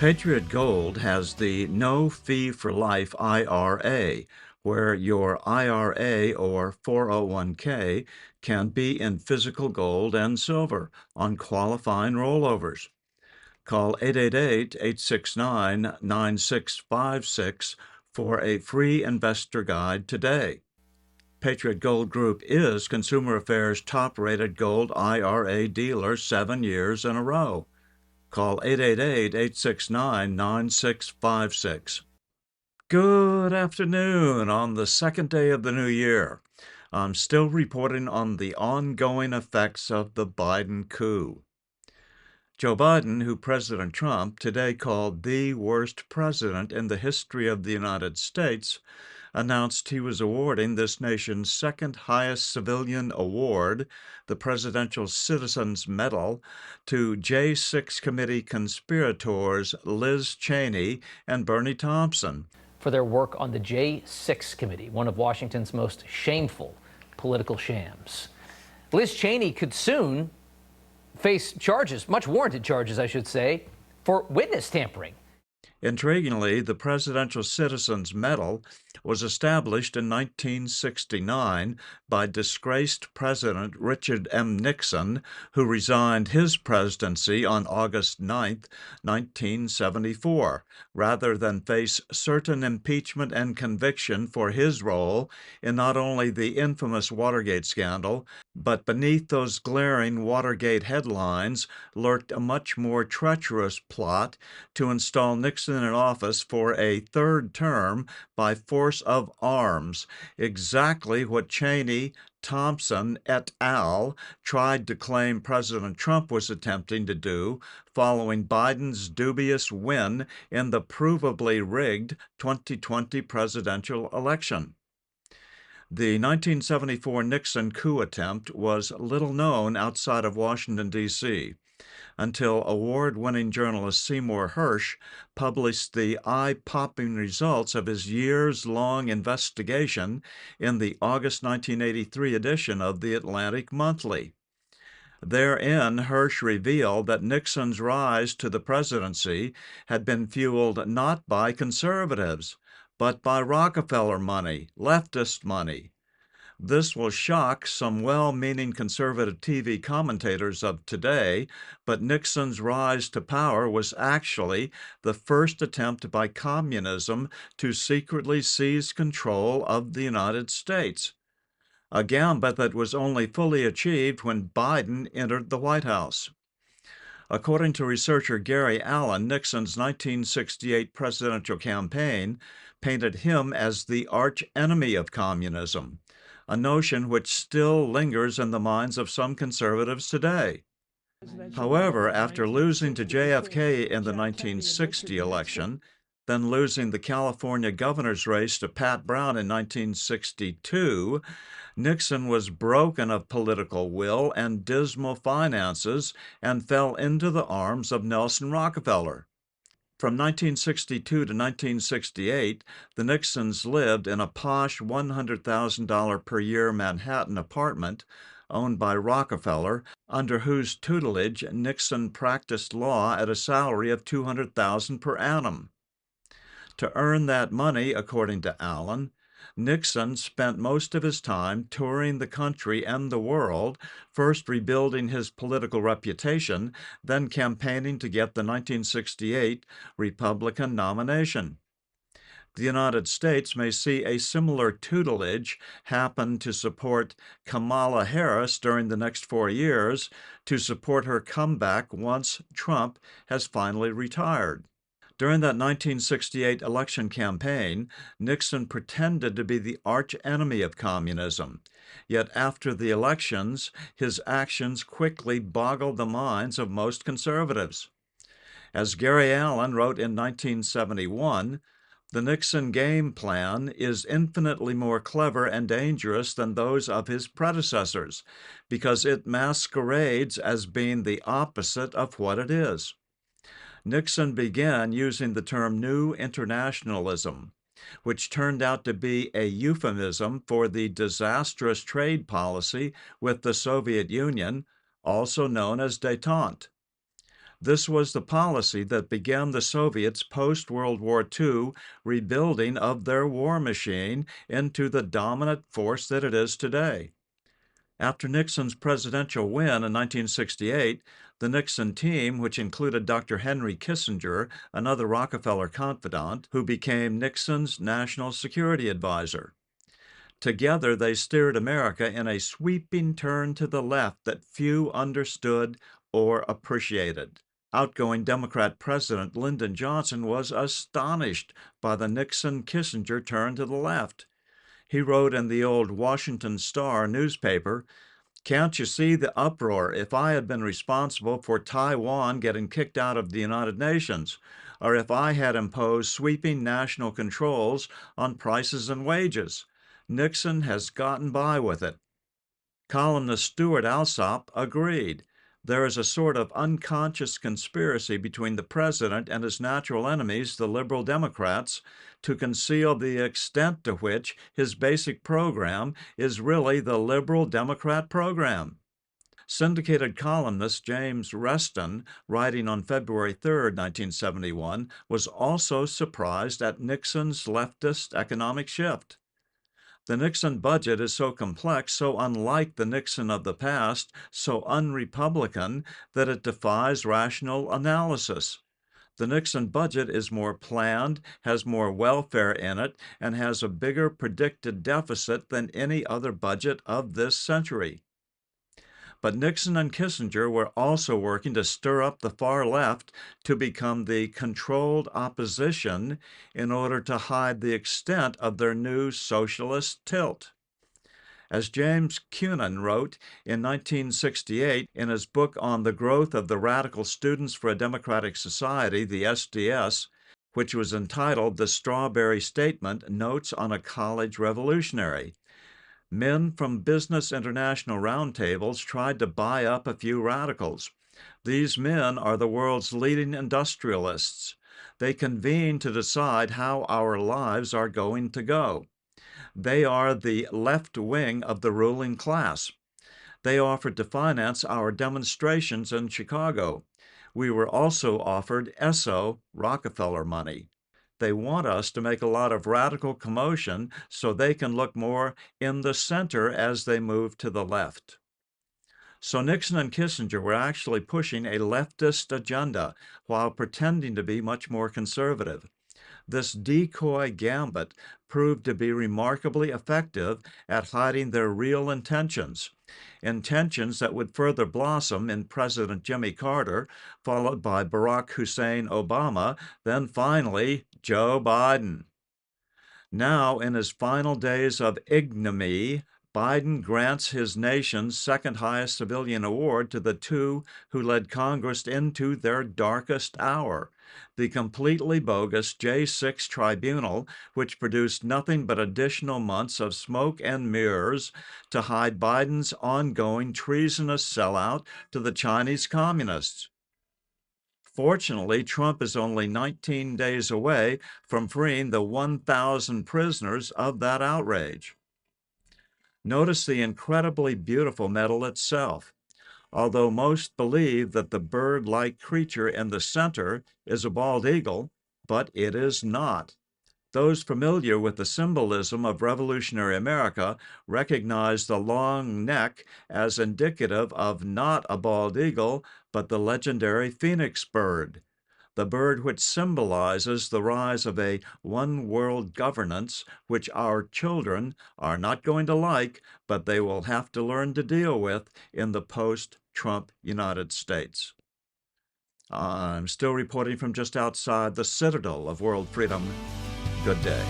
Patriot Gold has the no fee for life IRA, where your IRA or 401k can be in physical gold and silver on qualifying rollovers. Call 888-869-9656 for a free investor guide today. Patriot Gold Group is Consumer Affairs top-rated gold IRA dealer 7 years in a row. Call 888-869-9656. Good afternoon on the second day of the new year. I'm still reporting on the ongoing effects of the Biden coup. Joe Biden, who President Trump today called the worst president in the history of the United States, announced he was awarding this nation's second highest civilian award, the Presidential Citizens Medal, to J6 Committee conspirators Liz Cheney and Bernie Thompson for their work on the J6 Committee, one of Washington's most shameful political shams. Liz Cheney could soon face charges, much warranted charges, I should say, for witness tampering. Intriguingly, the Presidential Citizens Medal was established in 1969 by disgraced President Richard M. Nixon, who resigned his presidency on August 9, 1974, rather than face certain impeachment and conviction for his role in not only the infamous Watergate scandal, but beneath those glaring Watergate headlines lurked a much more treacherous plot to install Nixon in office for a third term by force of arms, exactly what Cheney, Thompson et al. Tried to claim President Trump was attempting to do following Biden's dubious win in the provably rigged 2020 presidential election. The 1974 Nixon coup attempt was little known outside of Washington, D.C., until award-winning journalist Seymour Hersh published the eye-popping results of his years-long investigation in the August 1983 edition of the Atlantic Monthly. Therein, Hersh revealed that Nixon's rise to the presidency had been fueled not by conservatives, but by Rockefeller money, leftist money. This will shock some well-meaning conservative TV commentators of today, but Nixon's rise to power was actually the first attempt by communism to secretly seize control of the United States, a gambit that was only fully achieved when Biden entered the White House. According to researcher Gary Allen, Nixon's 1968 presidential campaign painted him as the arch-enemy of communism, a notion which still lingers in the minds of some conservatives today. However, after losing to JFK in the 1960 election, then losing the California governor's race to Pat Brown in 1962, Nixon was broken of political will and dismal finances and fell into the arms of Nelson Rockefeller. From 1962 to 1968, the Nixons lived in a posh $100,000 per year Manhattan apartment owned by Rockefeller, under whose tutelage Nixon practiced law at a salary of $200,000 per annum. To earn that money, according to Allen, Nixon spent most of his time touring the country and the world, first rebuilding his political reputation, then campaigning to get the 1968 Republican nomination. The United States may see a similar tutelage happen to support Kamala Harris during the next 4 years to support her comeback once Trump has finally retired. During that 1968 election campaign, Nixon pretended to be the arch-enemy of communism. Yet after the elections, his actions quickly boggled the minds of most conservatives. As Gary Allen wrote in 1971, the Nixon game plan is infinitely more clever and dangerous than those of his predecessors, because it masquerades as being the opposite of what it is. Nixon began using the term New Internationalism, which turned out to be a euphemism for the disastrous trade policy with the Soviet Union, also known as détente. This was the policy that began the Soviets' post-World War II rebuilding of their war machine into the dominant force that it is today. After Nixon's presidential win in 1968, the Nixon team, which included Dr. Henry Kissinger, another Rockefeller confidant, who became Nixon's national security advisor. Together, they steered America in a sweeping turn to the left that few understood or appreciated. Outgoing Democrat President Lyndon Johnson was astonished by the Nixon-Kissinger turn to the left. He wrote in the old Washington Star newspaper, "Can't you see the uproar if I had been responsible for Taiwan getting kicked out of the United Nations, or if I had imposed sweeping national controls on prices and wages? Nixon has gotten by with it." Columnist Stuart Alsop agreed. There is a sort of unconscious conspiracy between the president and his natural enemies, the liberal Democrats, to conceal the extent to which his basic program is really the liberal Democrat program. Syndicated columnist James Reston, writing on February 3, 1971, was also surprised at Nixon's leftist economic shift. The Nixon budget is so complex, so unlike the Nixon of the past, so unrepublican, that it defies rational analysis. The Nixon budget is more planned, has more welfare in it, and has a bigger predicted deficit than any other budget of this century. But Nixon and Kissinger were also working to stir up the far left to become the controlled opposition in order to hide the extent of their new socialist tilt. As James Cunin wrote in 1968 in his book on the growth of the Radical Students for a Democratic Society, the SDS, which was entitled The Strawberry Statement, Notes on a College Revolutionary, men from Business International roundtables tried to buy up a few radicals. These men are the world's leading industrialists. They convene to decide how our lives are going to go. They are the left wing of the ruling class. They offered to finance our demonstrations in Chicago. We were also offered ESSO Rockefeller money. They want us to make a lot of radical commotion so they can look more in the center as they move to the left. So Nixon and Kissinger were actually pushing a leftist agenda while pretending to be much more conservative. This decoy gambit proved to be remarkably effective at hiding their real intentions that would further blossom in President Jimmy Carter, followed by Barack Hussein Obama, then finally Joe Biden. Now, in his final days of ignominy, Biden grants his nation's second highest civilian award to the two who led Congress into their darkest hour, the completely bogus J6 tribunal, which produced nothing but additional months of smoke and mirrors to hide Biden's ongoing treasonous sellout to the Chinese communists. Fortunately, Trump is only 19 days away from freeing the 1,000 prisoners of that outrage. Notice the incredibly beautiful medal itself. Although most believe that the bird-like creature in the center is a bald eagle, but it is not. Those familiar with the symbolism of revolutionary America recognize the long neck as indicative of not a bald eagle, but the legendary phoenix bird, the bird which symbolizes the rise of a one-world governance which our children are not going to like, but they will have to learn to deal with in the post-Trump United States. I'm still reporting from just outside the citadel of world freedom. Good day.